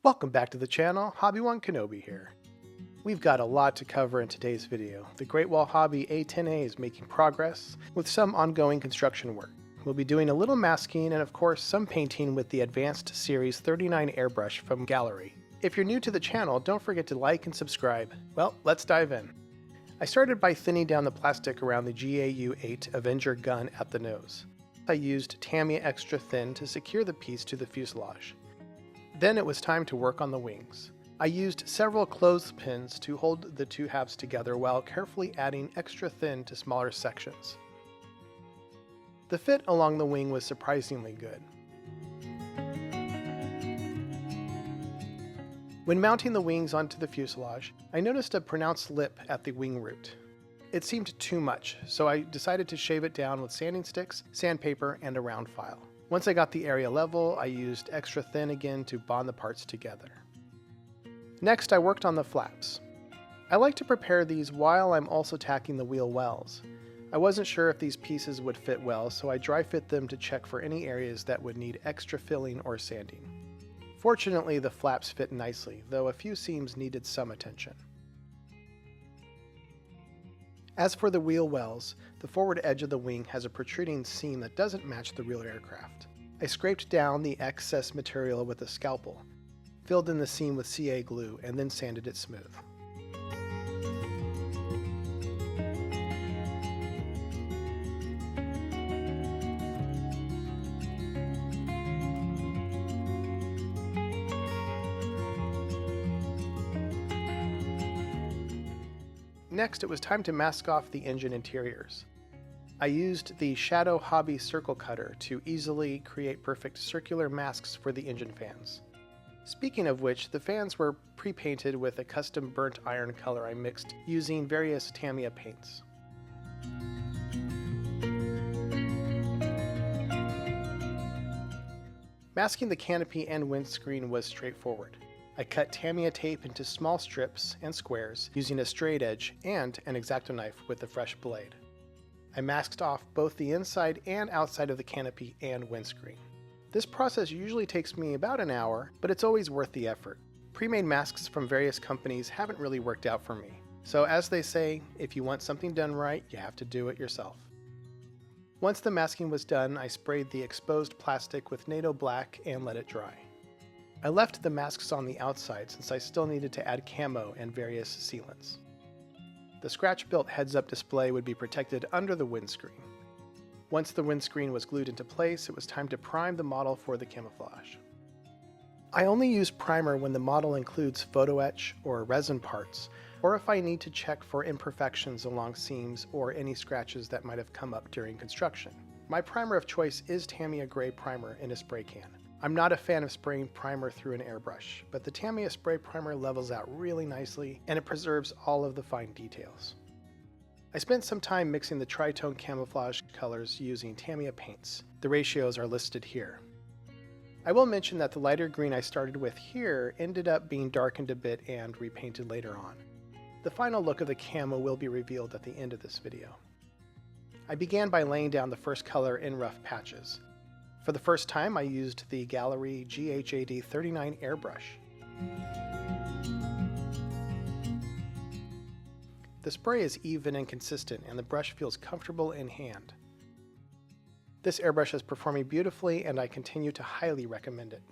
Welcome back to the channel, Hobby1 Kenobi here. We've got a lot to cover in today's video. The Great Wall Hobby A-10A is making progress with some ongoing construction work. We'll be doing a little masking and of course some painting with the Advanced Series 39 airbrush from Gallery. If you're new to the channel, don't forget to like and subscribe. Well, let's dive in. I started by thinning down the plastic around the GAU-8 Avenger gun at the nose. I used Tamiya Extra Thin to secure the piece to the fuselage. Then it was time to work on the wings. I used several clothespins to hold the two halves together while carefully adding extra thin to smaller sections. The fit along the wing was surprisingly good. When mounting the wings onto the fuselage, I noticed a pronounced lip at the wing root. It seemed too much, so I decided to shave it down with sanding sticks, sandpaper, and a round file. Once I got the area level, I used extra thin again to bond the parts together. Next, I worked on the flaps. I like to prepare these while I'm also tacking the wheel wells. I wasn't sure if these pieces would fit well, so I dry fit them to check for any areas that would need extra filling or sanding. Fortunately, the flaps fit nicely, though a few seams needed some attention. As for the wheel wells, the forward edge of the wing has a protruding seam that doesn't match the real aircraft. I scraped down the excess material with a scalpel, filled in the seam with CA glue, and then sanded it smooth. Next, it was time to mask off the engine interiors. I used the Shadow Hobby Circle Cutter to easily create perfect circular masks for the engine fans. Speaking of which, the fans were pre-painted with a custom burnt iron color I mixed using various Tamiya paints. Masking the canopy and windscreen was straightforward. I cut Tamiya tape into small strips and squares using a straight edge and an X-Acto knife with a fresh blade. I masked off both the inside and outside of the canopy and windscreen. This process usually takes me about an hour, but it's always worth the effort. Pre-made masks from various companies haven't really worked out for me. So as they say, if you want something done right, you have to do it yourself. Once the masking was done, I sprayed the exposed plastic with NATO black and let it dry. I left the masks on the outside since I still needed to add camo and various sealants. The scratch-built heads-up display would be protected under the windscreen. Once the windscreen was glued into place, it was time to prime the model for the camouflage. I only use primer when the model includes photo etch or resin parts, or if I need to check for imperfections along seams or any scratches that might have come up during construction. My primer of choice is Tamiya Gray Primer in a spray can. I'm not a fan of spraying primer through an airbrush, but the Tamiya spray primer levels out really nicely and it preserves all of the fine details. I spent some time mixing the tritone camouflage colors using Tamiya paints. The ratios are listed here. I will mention that the lighter green I started with here ended up being darkened a bit and repainted later on. The final look of the camo will be revealed at the end of this video. I began by laying down the first color in rough patches. For the first time, I used the Gallery GHAD 39 airbrush. The spray is even and consistent, and the brush feels comfortable in hand. This airbrush is performing beautifully, and I continue to highly recommend it.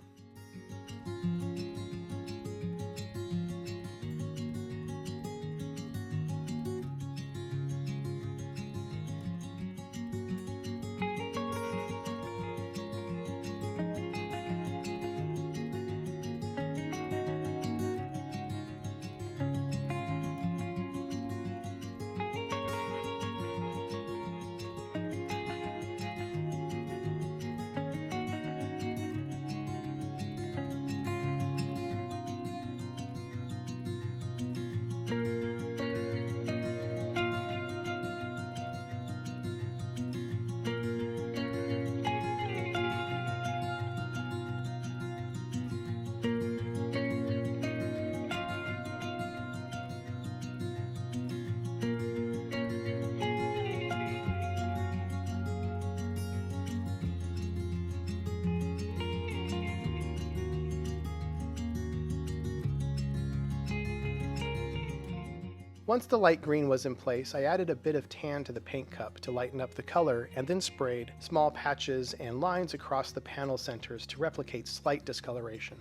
Once the light green was in place, I added a bit of tan to the paint cup to lighten up the color and then sprayed small patches and lines across the panel centers to replicate slight discoloration.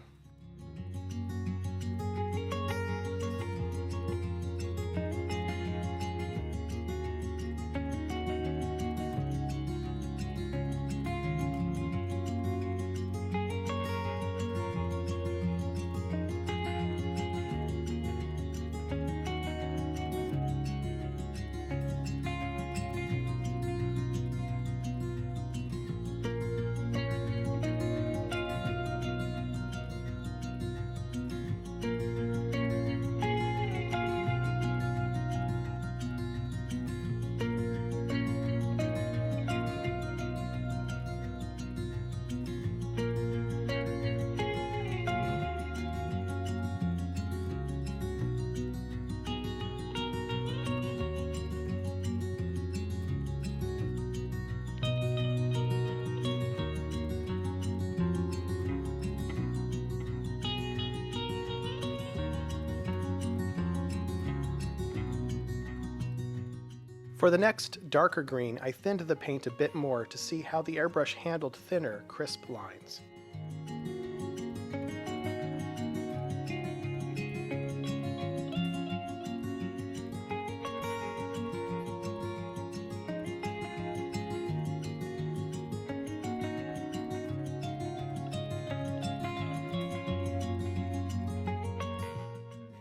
For the next darker green, I thinned the paint a bit more to see how the airbrush handled thinner, crisp lines.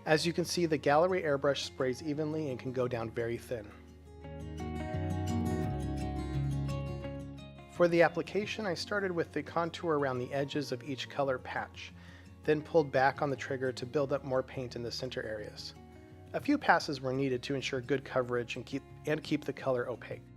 As you can see, the gallery airbrush sprays evenly and can go down very thin. For the application, I started with the contour around the edges of each color patch, then pulled back on the trigger to build up more paint in the center areas. A few passes were needed to ensure good coverage and keep the color opaque.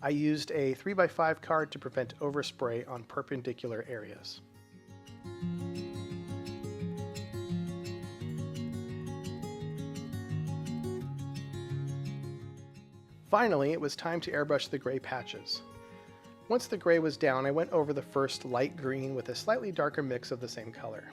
I used a 3x5 card to prevent overspray on perpendicular areas. Finally, it was time to airbrush the gray patches. Once the gray was down, I went over the first light green with a slightly darker mix of the same color.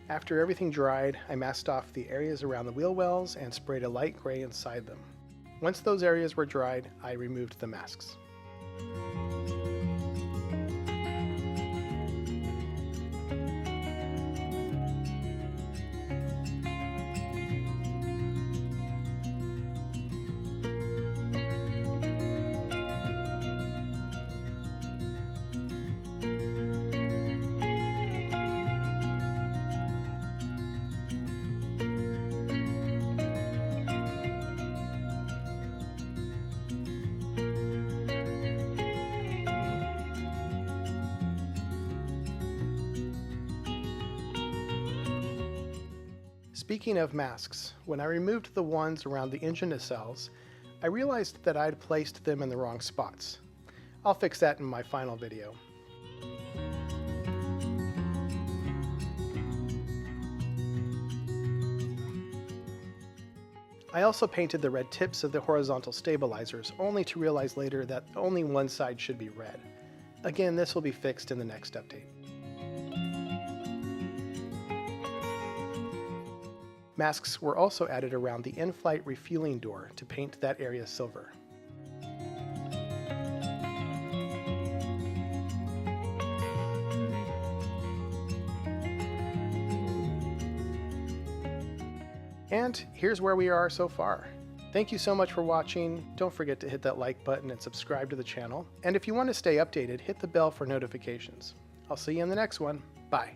After everything dried, I masked off the areas around the wheel wells and sprayed a light gray inside them. Once those areas were dried, I removed the masks. Speaking of masks, when I removed the ones around the engine nacelles, I realized that I'd placed them in the wrong spots. I'll fix that in my final video. I also painted the red tips of the horizontal stabilizers, only to realize later that only one side should be red. Again, this will be fixed in the next update. Masks were also added around the in-flight refueling door to paint that area silver. And here's where we are so far. Thank you so much for watching. Don't forget to hit that like button and subscribe to the channel. And if you want to stay updated, hit the bell for notifications. I'll see you in the next one. Bye.